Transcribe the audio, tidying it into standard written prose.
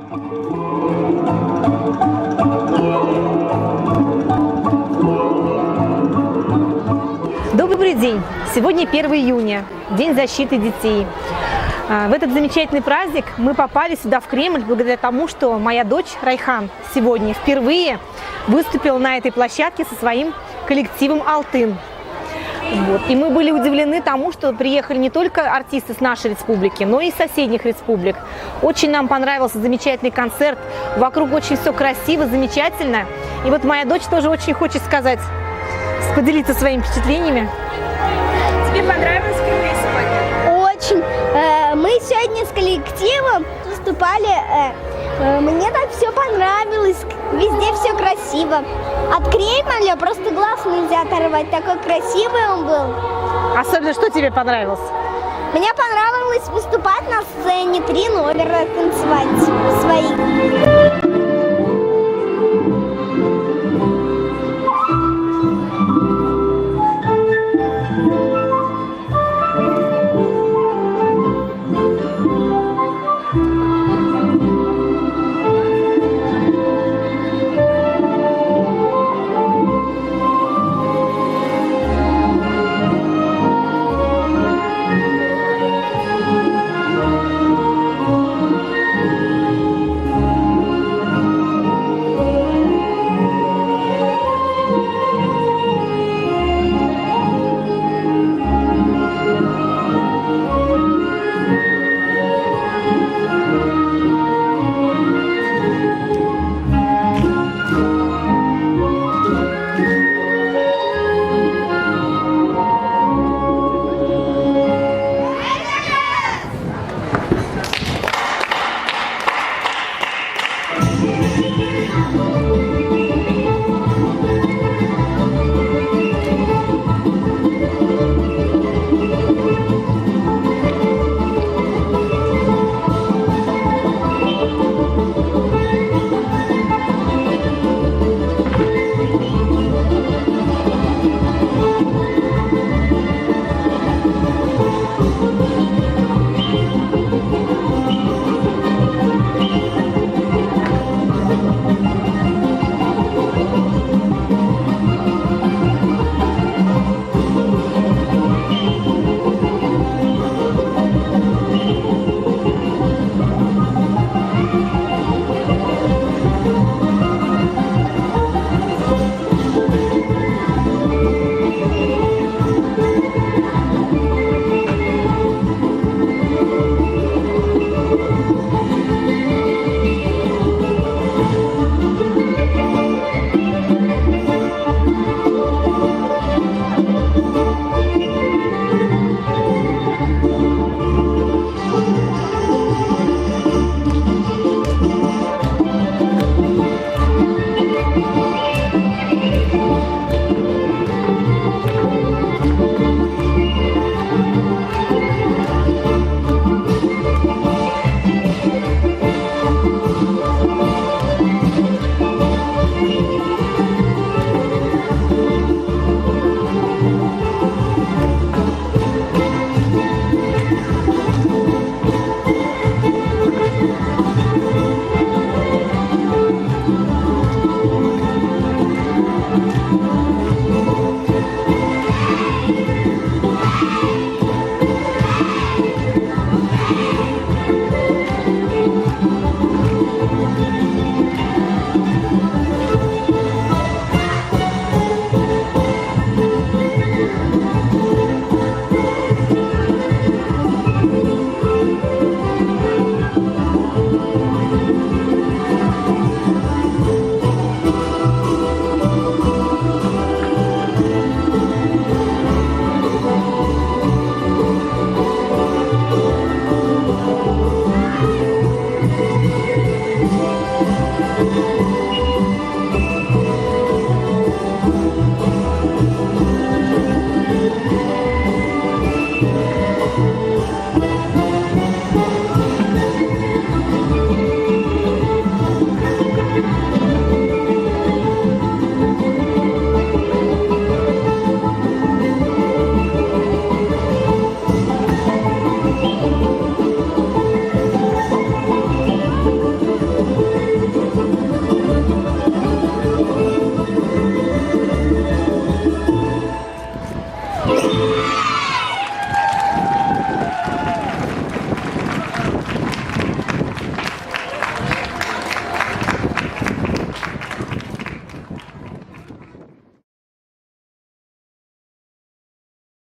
Добрый день! Сегодня 1 июня, День защиты детей. В этот замечательный праздник мы попали сюда, в Кремль, благодаря тому, что моя дочь Райхан сегодня впервые выступила на этой площадке со своим коллективом «Алтын». Вот. И мы были удивлены тому, что приехали не только артисты с нашей республики, но и из соседних республик. Очень нам понравился замечательный концерт, вокруг очень все красиво, замечательно. И вот моя дочь тоже очень хочет сказать, поделиться своими впечатлениями. Тебе понравилось впервые сегодня? Очень. Мы сегодня с коллективом выступали. Мне так все понравилось. Везде все красиво. От Кремля просто глаз нельзя оторвать. Такой красивый он был. Особенно, что тебе понравилось? Мне понравилось выступать на сцене, 3 номера танцевать свои.